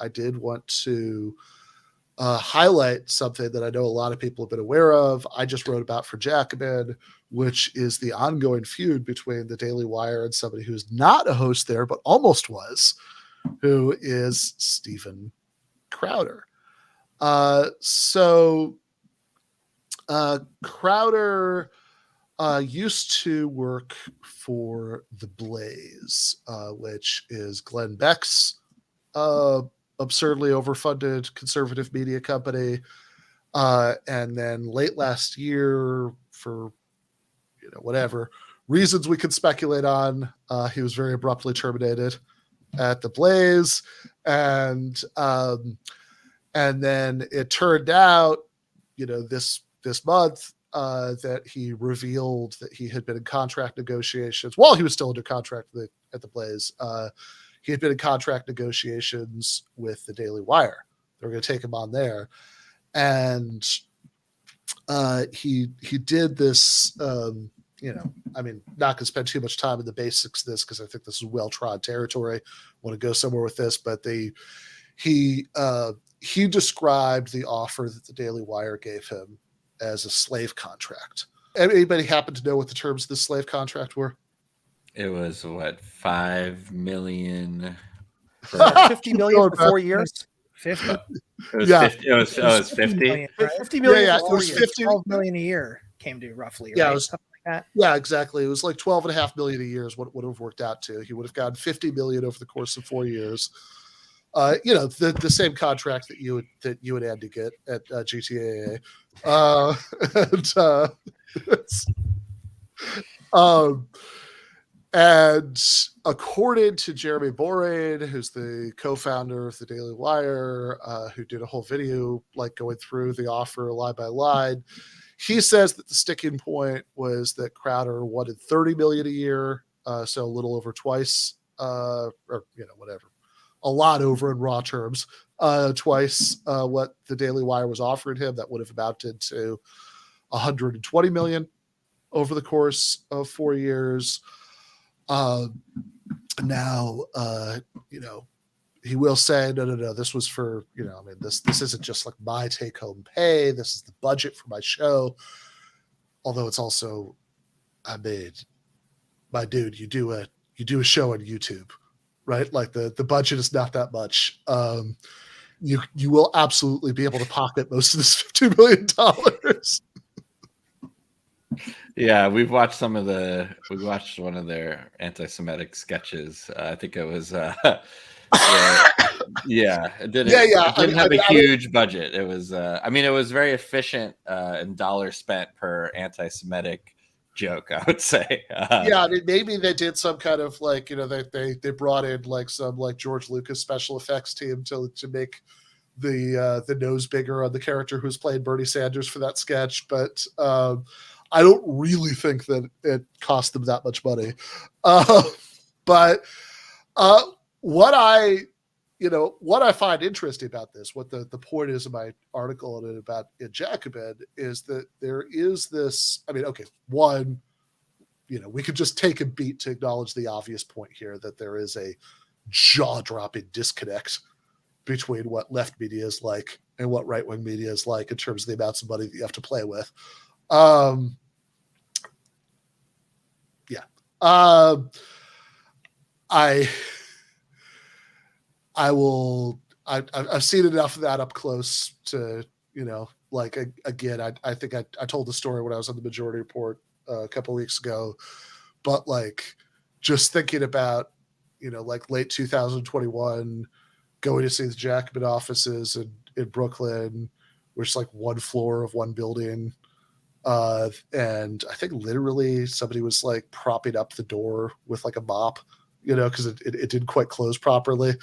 I did want to highlight something that I know a lot of people have been aware of. I just wrote about for Jacobin, which is the ongoing feud between the Daily Wire and somebody who's not a host there, but almost was, who is Stephen Crowder. Crowder used to work for The Blaze, which is Glenn Beck's absurdly overfunded conservative media company. And then late last year, for whatever reasons we could speculate on, he was very abruptly terminated at The Blaze. And then it turned out, this month, that he revealed that he had been in contract negotiations while he was still under contract at The Blaze. He had been in contract negotiations with the Daily Wire. They were going to take him on there. And he did this, not going to spend too much time in the basics of this because I think this is well-trod territory. I want to go somewhere with this, but he described the offer that the Daily Wire gave him as a slave contract. Anybody happen to know what the terms of this slave contract were? It was $5 million for $50 million for 4 years. 50. It was 50. It was 50 million, right? 50 million. Yeah, for 4 years. 50. 12 million a year came to roughly. Yeah, right? it was something like that. Yeah, exactly. It was like 12.5 million a year is what it would have worked out to. He would have gotten 50 million over the course of 4 years. The same contract that you and Andy get at GTAA. And according to Jeremy Borain, who's the co-founder of the Daily Wire, who did a whole video like going through the offer line by line, he says that the sticking point was that Crowder wanted 30 million a year, so a little over twice, or whatever, a lot over in raw terms, twice what the Daily Wire was offering him. That would have amounted to 120 million over the course of 4 years. Now, he will say, no, this was for, this isn't just like my take home pay. This is the budget for my show. Although it's also, my dude, you do a show on YouTube, right? Like the budget is not that much. You will absolutely be able to pocket most of this $50 million. Yeah, we watched one of their anti-Semitic sketches. I think it was it didn't have a huge budget. It was it was very efficient in dollars spent per anti-Semitic joke, I would say. Maybe they did some kind of they brought in like some like George Lucas special effects team to make the nose bigger on the character who's playing Bernie Sanders for that sketch, but I don't really think that it cost them that much money. But what I find interesting about this, what the point is of my article in Jacobin, is that there is this, one, we could just take a beat to acknowledge the obvious point here that there is a jaw-dropping disconnect between what left media is like and what right-wing media is like in terms of the amounts of money that you have to play with. I've seen enough of that up close to, again, I think I told the story when I was on the Majority Report a couple of weeks ago, but just thinking about, late 2021, going to see the Jacobin offices in Brooklyn, which is like one floor of one building. And I think literally somebody was like propping up the door with like a mop, because it didn't quite close properly.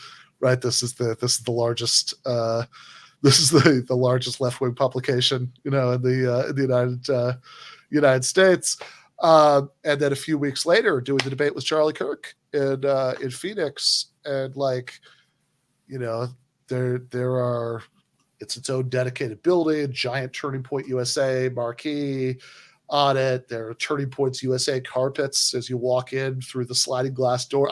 Right. This is the largest, the largest left-wing publication, in the United States. And then a few weeks later, doing the debate with Charlie Kirk in Phoenix, and there are, it's its own dedicated building, giant Turning Point USA marquee on it. There are Turning Points USA carpets as you walk in through the sliding glass door.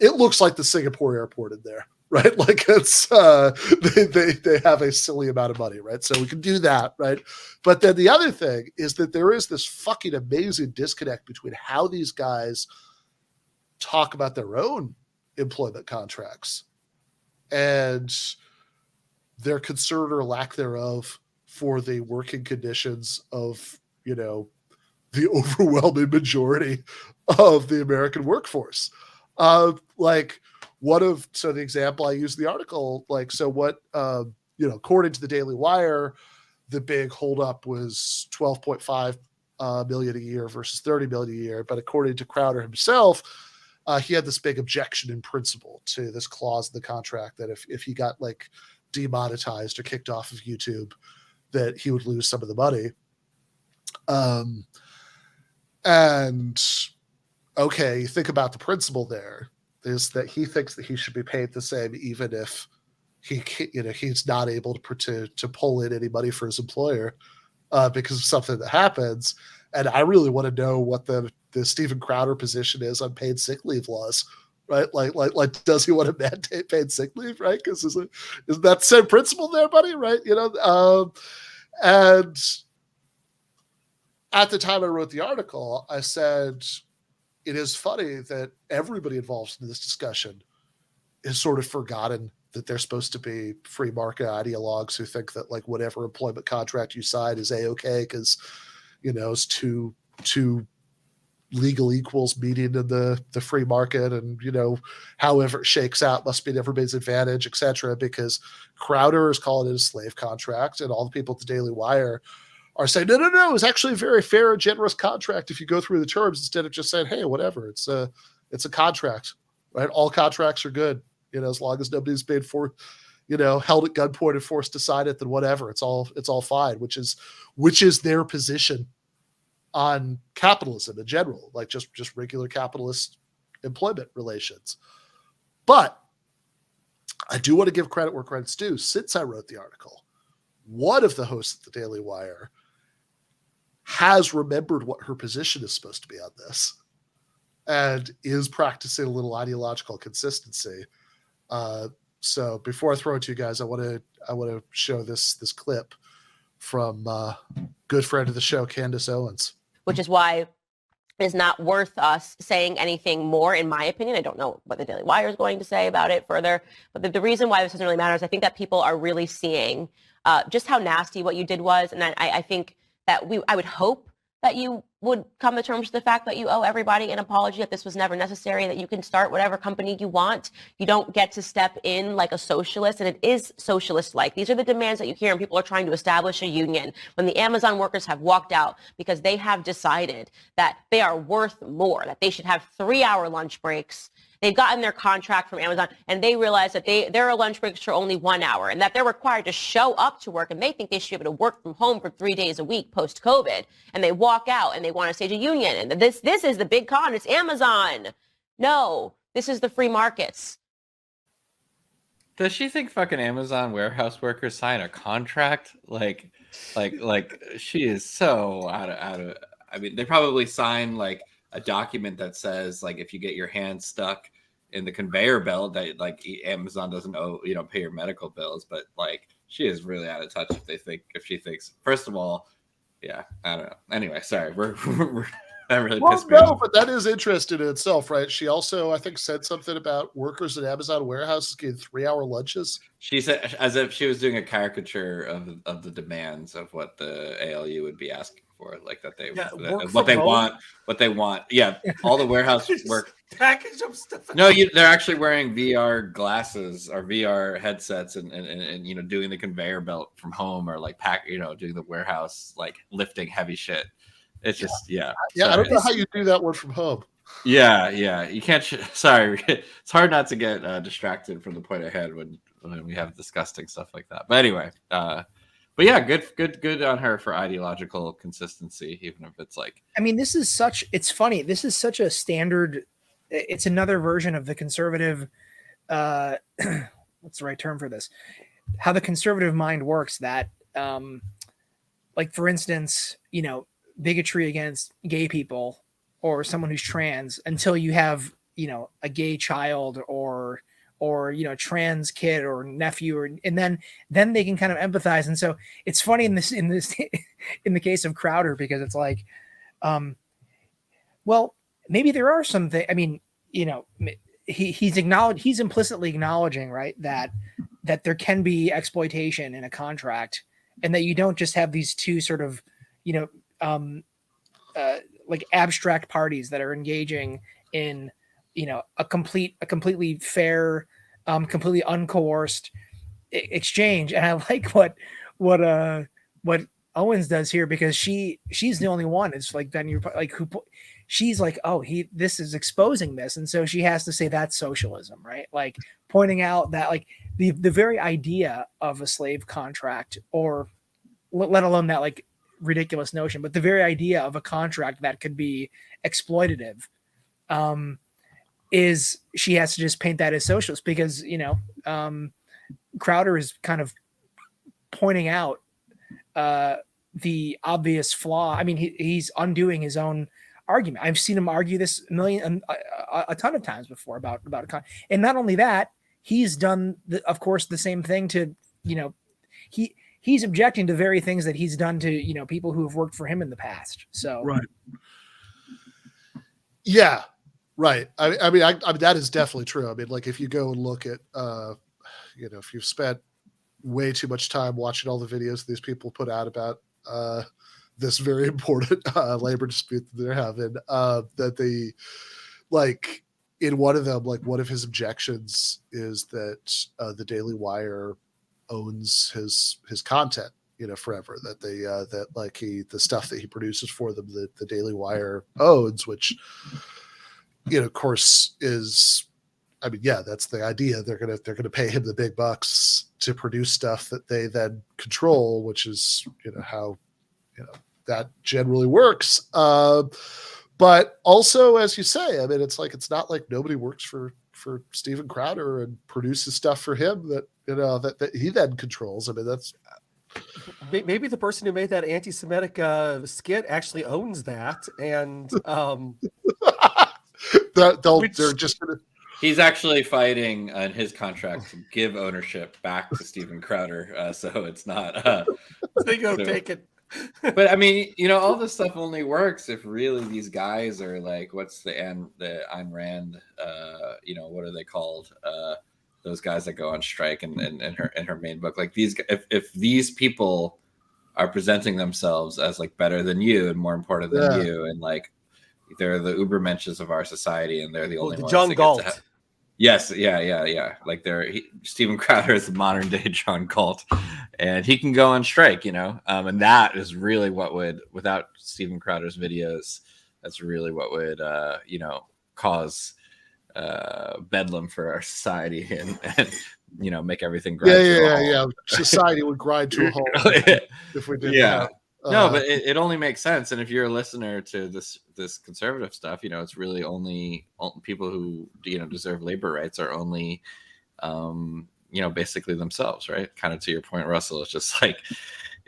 It looks like the Singapore airport in there, right? Like it's they have a silly amount of money, right? So we can do that, right? But then the other thing is that there is this fucking amazing disconnect between how these guys talk about their own employment contracts and their concern or lack thereof for the working conditions of, you know, the overwhelming majority of the American workforce. Like so the example I used in the article, like, so what, you know, according to the Daily Wire, the big holdup was 12.5 million a year versus 30 million a year. But according to Crowder himself, he had this big objection in principle to this clause in the contract that if he got like demonetized or kicked off of YouTube, that he would lose some of the money. And okay, think about the principle there is that he thinks that he should be paid the same, even if he's not able to pull in any money for his employer because of something that happens. And I really want to know what the Steven Crowder position is on paid sick leave laws, right? Like, does he want to mandate paid sick leave, right? Because is that the same principle there, buddy, right? You know, and at the time I wrote the article, I said, it is funny that everybody involved in this discussion has sort of forgotten that they're supposed to be free market ideologues who think that like whatever employment contract you sign is A-okay because, you know, it's two legal equals meeting in the free market, and, you know, however it shakes out must be in everybody's advantage, etc. Because Crowder is calling it a slave contract, and all the people at the Daily Wire are saying, no, it's actually a very fair and generous contract if you go through the terms, instead of just saying, hey, whatever, it's a contract, right? All contracts are good, you know, as long as nobody's been held at gunpoint and forced to sign it, then whatever, it's all fine, which is their position on capitalism in general, like just regular capitalist employment relations. But I do want to give credit where credit's due. Since I wrote the article, one of the hosts at the Daily Wire has remembered what her position is supposed to be on this and is practicing a little ideological consistency. So before I throw it to you guys, I want to show this clip from good friend of the show, Candace Owens. Which is why it's not worth us saying anything more, in my opinion. I don't know what the Daily Wire is going to say about it further, but the reason why this doesn't really matter is I think that people are really seeing just how nasty what you did was. And I think that I would hope that you would come to terms with the fact that you owe everybody an apology, that this was never necessary, that you can start whatever company you want. You don't get to step in like a socialist, and it is socialist-like. These are the demands that you hear, and people are trying to establish a union when the Amazon workers have walked out because they have decided that they are worth more, that they should have 3-hour lunch breaks. They've gotten their contract from Amazon, and they realize that their lunch breaks are only 1 hour, and that they're required to show up to work, and they think they should be able to work from home for 3 days a week post-COVID, and they walk out and they want to stage a union. And this is the big con. It's Amazon. No, this is the free markets. Does she think fucking Amazon warehouse workers sign a contract? Like she is so out of. I mean, they probably sign like a document that says like if you get your hand stuck in the conveyor belt that like Amazon doesn't owe, you know, pay your medical bills. But like she is really out of touch if she thinks, first of all, yeah, I don't know. Anyway, sorry, we're that really pissed me off. But that is interesting in itself, right? She also, I think, said something about workers at Amazon warehouses getting 3-hour lunches. She said as if she was doing a caricature of the demands of what the ALU would be asking for, like that what they want. Yeah, all the warehouse work. Package of stuff. No, they're actually wearing VR glasses or VR headsets and you know, doing the conveyor belt from home, or like doing the warehouse, like lifting heavy shit. It's just yeah. I don't know how you do that one from home. Yeah, you can't. Sorry, it's hard not to get distracted from the point ahead when we have disgusting stuff like that. But anyway, but yeah, good on her for ideological consistency, even if it's like. I mean, it's funny. This is such a standard. It's another version of the conservative. What's the right term for this? How the conservative mind works. That, like for instance, you know, bigotry against gay people or someone who's trans until you have, you know, a gay child or or trans kid or nephew, and then they can kind of empathize. And so it's funny in this in the case of Crowder, because it's like, well, maybe there are some things. I mean, he's implicitly acknowledging, right, that there can be exploitation in a contract, and that you don't just have these two sort of like abstract parties that are engaging in a completely fair, completely uncoerced exchange. And I like what Owens does here, because she's the only one. It's like, then you're like, she's like, oh, this is exposing this, and so she has to say that's socialism, right? Like pointing out that like the very idea of a slave contract, or let alone that like ridiculous notion, but the very idea of a contract that could be exploitative, is she has to just paint that as socialist, because Crowder is kind of pointing out the obvious flaw. I mean, he's undoing his own argument. I've seen him argue this a ton of times before about and not only that, he's done of course the same thing to he's objecting to very things that he's done to people who have worked for him in the past. So right, yeah, right. I mean, that is definitely true. I mean, like if you go and look at if you've spent way too much time watching all the videos these people put out about this very important labor dispute that they're having, that they like in one of them, like one of his objections is that the Daily Wire owns his content, forever, that they that like the stuff that he produces for them, the Daily Wire owns, which of course is, I mean, yeah, that's the idea. They're gonna pay him the big bucks to produce stuff that they then control, which is how that generally works. But also, as you say, I mean, it's not like nobody works for Steven Crowder and produces stuff for him that that he then controls. I mean, that's maybe the person who made that anti-Semitic skit actually owns that, and they're just gonna. He's actually fighting in his contract to give ownership back to Steven Crowder, so it's not. They go take it. But I mean, all this stuff only works if really these guys are like, what's the Ayn Rand? What are they called? Those guys that go on strike in her main book. Like these, if these people are presenting themselves as like better than you and more important than you, and like they're the Ubermenches of our society, and they're the only ones. John Galt. Yes, yeah. Like Steven Crowder is the modern day John Galt, and he can go on strike, and that is really what would, without Steven Crowder's videos, that's really what would, cause bedlam for our society and make everything grind to a halt. Yeah. Society would grind to a halt if we did that. No, but it only makes sense. And if you're a listener to this conservative stuff, it's really only people who deserve labor rights are only basically themselves, right? Kind of to your point, Russell. It's just like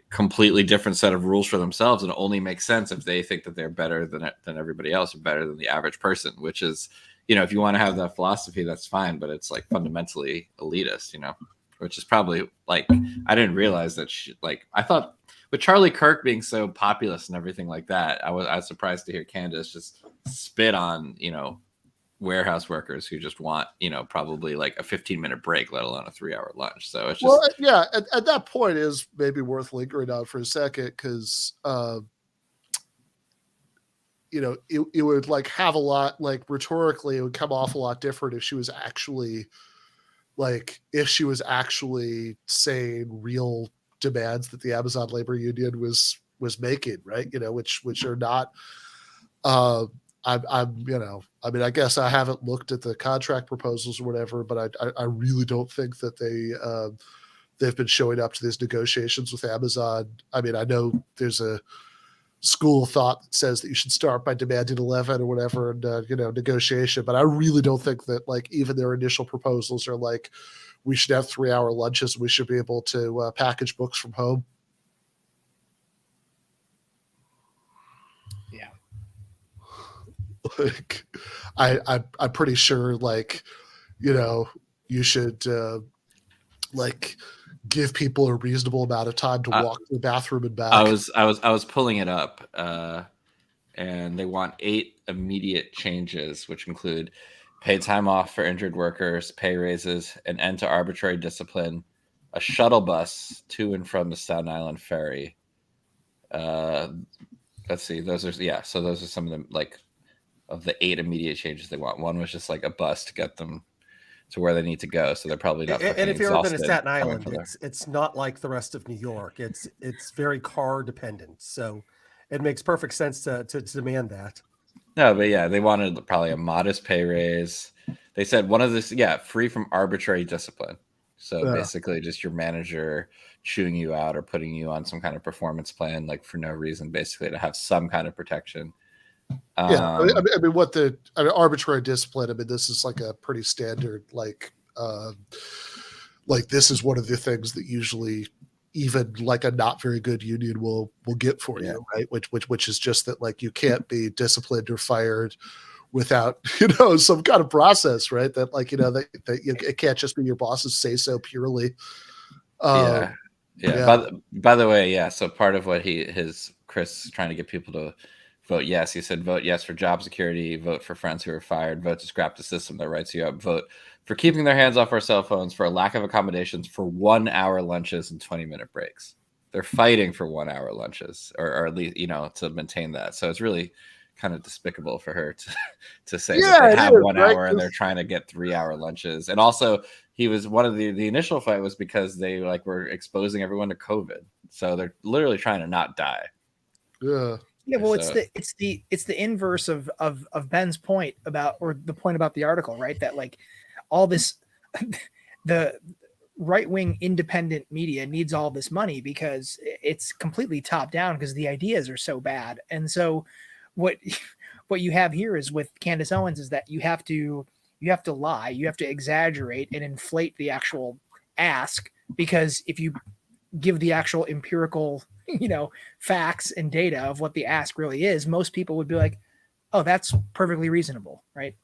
completely different set of rules for themselves, and it only makes sense if they think that they're better than everybody else, or better than the average person. Which is, if you want to have that philosophy, that's fine, but it's like fundamentally elitist, which is probably like, I didn't realize that I thought. With Charlie Kirk being so populist and everything like that, I was surprised to hear Candace just spit on, warehouse workers who just want, probably like a 15-minute break, let alone a 3-hour lunch. So it's just at that point is maybe worth lingering on for a second, because it would like have a lot, like rhetorically it would come off a lot different if she was actually saying real demands that the Amazon labor union was making, right? Which are not. I mean, I guess I haven't looked at the contract proposals or whatever, but I really don't think that they've been showing up to these negotiations with Amazon. I mean, I know there's a school of thought that says that you should start by demanding 11 or whatever, and negotiation, but I really don't think that like even their initial proposals are like, we should have 3-hour lunches. We should be able to package books from home. Yeah. Like, I'm pretty sure, like, you should like give people a reasonable amount of time to walk to the bathroom and back. I was pulling it up, and they want 8 immediate changes, which include paid time off for injured workers, pay raises, an end to arbitrary discipline, a shuttle bus to and from the Staten Island ferry. Let's see, those are some of them, like, of the 8 immediate changes they want. One was just like a bus to get them to where they need to go, so they're probably not. And if you've ever been to Staten coming Island, from there. it's not like the rest of New York. It's very car dependent, so it makes perfect sense to demand that. No, but yeah, they wanted probably a modest pay raise. They said one of this, free from arbitrary discipline. So Yeah. basically, just your manager chewing you out or putting you on some kind of performance plan, like for no reason, basically to have some kind of protection. I mean, arbitrary discipline. I mean, this is like a pretty standard, like this is one of the things that usually even like a not very good union will get for you, right? Which is just that, like, you can't be disciplined or fired without, some kind of process, right? That, like, it can't just be your boss's say so purely. By the way, so part of what Chris trying to get people to vote yes. He said, vote yes for job security, vote for friends who are fired, vote to scrap the system that writes you up, vote for keeping their hands off our cell phones, for a lack of accommodations for 1-hour lunches and 20-minute breaks. They're fighting for 1-hour lunches, or at least, to maintain that. So it's really kind of despicable for her to say that they have 1 hour and they're trying to get 3-hour lunches. And also, he was one of the initial fight was because they were exposing everyone to COVID. So they're literally trying to not die. Yeah. Yeah, well, it's the inverse of Ben's point about, or the point about the article, right? That, like, all this, the right-wing independent media needs all this money because it's completely top down because the ideas are so bad. And so what you have here is with Candace Owens is that you have to lie, you have to exaggerate and inflate the actual ask, because if you give the actual empirical, facts and data of what the ask really is, most people would be like, oh, that's perfectly reasonable, right?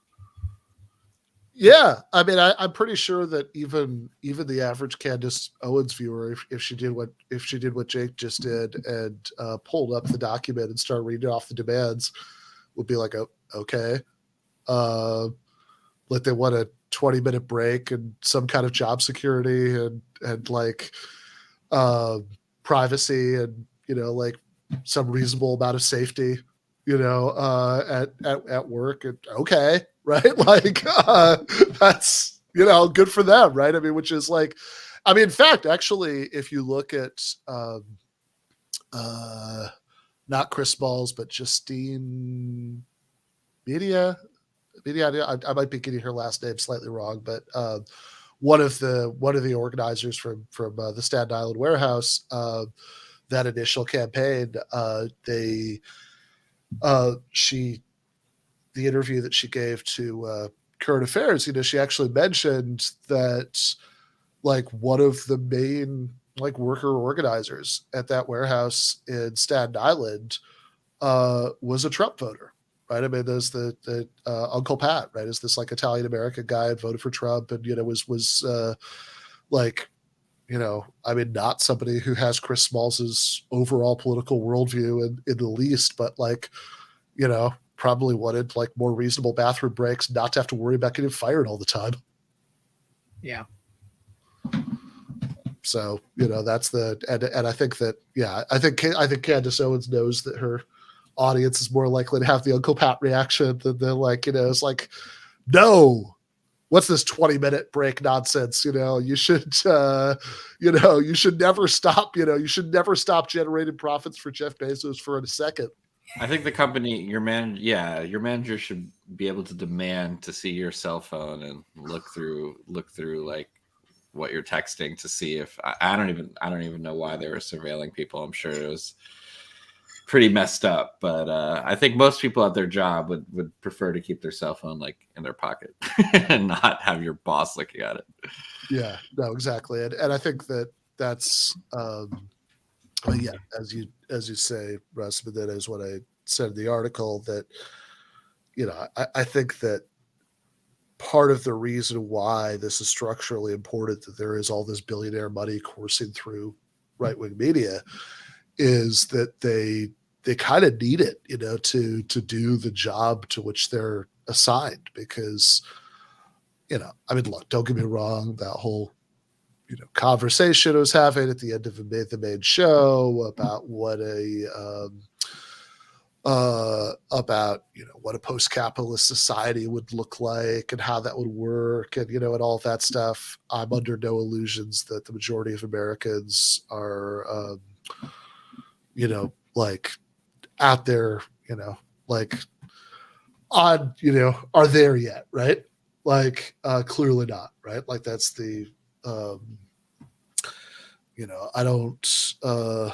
Yeah, I mean, I'm pretty sure that even the average Candace Owens viewer, if she did what Jake just did and pulled up the document and started reading off the demands, would be like, oh, okay, like they want a 20-minute break and some kind of job security and like privacy and like some reasonable amount of safety, at work. And okay, right? Like that's good for them, right? I mean, which is like, I mean, in fact, actually, if you look at not Chris Balls, but Justine Media, I might be getting her last name slightly wrong, but one of the organizers from the Staten Island warehouse, that initial campaign, the interview that she gave to Current Affairs, she actually mentioned that, like, one of the main, like, worker organizers at that warehouse in Staten Island was a Trump voter, right? I mean, there's the Uncle Pat, right? Is this, like, Italian American guy and voted for Trump and was like, I mean, not somebody who has Chris Smalls's overall political worldview in the least, but, like, probably wanted, like, more reasonable bathroom breaks, not to have to worry about getting fired all the time. Yeah. So, that's and I think that, I think Candace Owens knows that her audience is more likely to have the Uncle Pat reaction than the, like, it's like, no, what's this 20-minute break nonsense? You should, you should never stop, you should never stop generating profits for Jeff Bezos for a second. I think the company, your manager should be able to demand to see your cell phone and look through like what you're texting to see if I don't even know why they were surveilling people. I'm sure it was pretty messed up, but I think most people at their job would prefer to keep their cell phone, like, in their pocket and not have your boss looking at it. Yeah, no, exactly. And I think that's as you say, Russ, but that is what I said in the article, that I think that part of the reason why this is structurally important, that there is all this billionaire money coursing through right-wing media, is that they kind of need it, to do the job to which they're assigned. Because, I mean, look, don't get me wrong, that whole conversation I was having at the end of the main show about what what a post-capitalist society would look like and how that would work, and and all of that stuff. I'm under no illusions that the majority of Americans are like out there, like on, are there yet, right? Like clearly not, right? Like that's the I don't I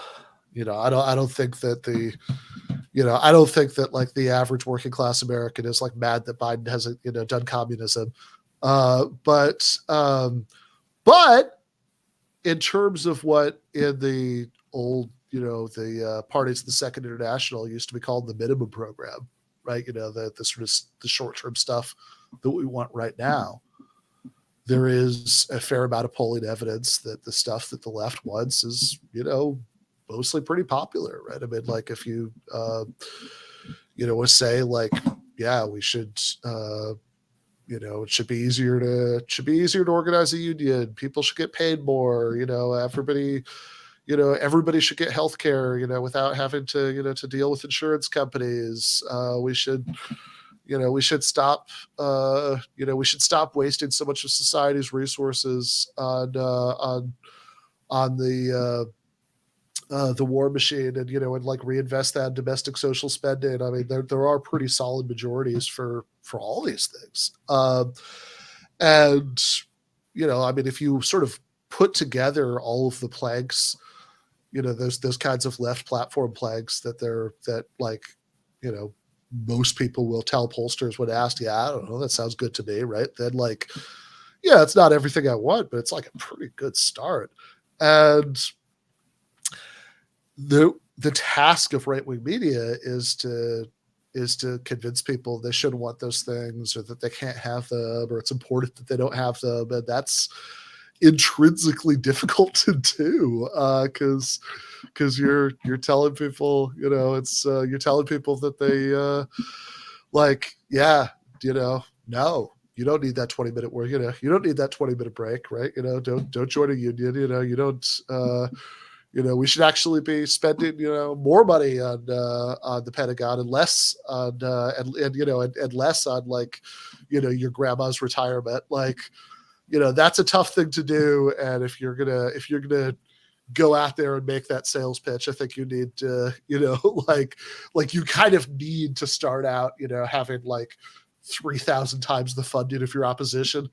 don't think that I don't think that like the average working class American is like mad that Biden hasn't done communism, but in terms of what in the old the parties of the Second International used to be called the minimum program, right? The sort of the short-term stuff that we want right now. There is a fair amount of polling evidence that the stuff that the left wants is, mostly pretty popular, right? I mean, like if you, would say like, yeah, we should, it should be easier to organize a union. People should get paid more. Everybody should get healthcare. Without having to to deal with insurance companies. We should stop. We should stop wasting so much of society's resources on the war machine, and like reinvest that in domestic social spending. I mean, there are pretty solid majorities for all these things. And I mean, if you sort of put together all of the planks, those kinds of left platform planks that most people will tell pollsters when asked, yeah, I don't know, that sounds good to me, right? Then like, yeah, it's not everything I want, but it's like a pretty good start. And the task of right-wing media is to convince people they shouldn't want those things, or that they can't have them, or it's important that they don't have them. And that's intrinsically difficult to do, because you're telling people, you're telling people that they no, you don't need that 20-minute work, you don't need that 20-minute break, right? Don't join a union, you don't we should actually be spending more money on the Pentagon and less on and less on like your grandma's retirement. Like that's a tough thing to do. And if you're gonna go out there and make that sales pitch, I think you need to like you kind of need to start out having like 3,000 times the funding of your opposition.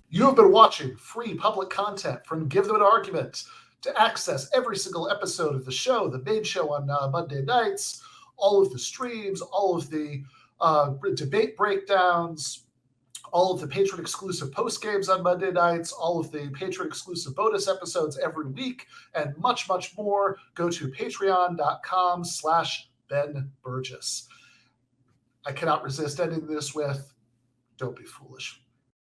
You have been watching free public content from Give Them an Argument. To access every single episode of the show, the main show on Monday nights, all of the streams, all of the debate breakdowns, all of the patron-exclusive postgames on Monday nights, all of the patron-exclusive bonus episodes every week, and much, much more, go to patreon.com/Ben Burgis. I cannot resist ending this with, don't be foolish.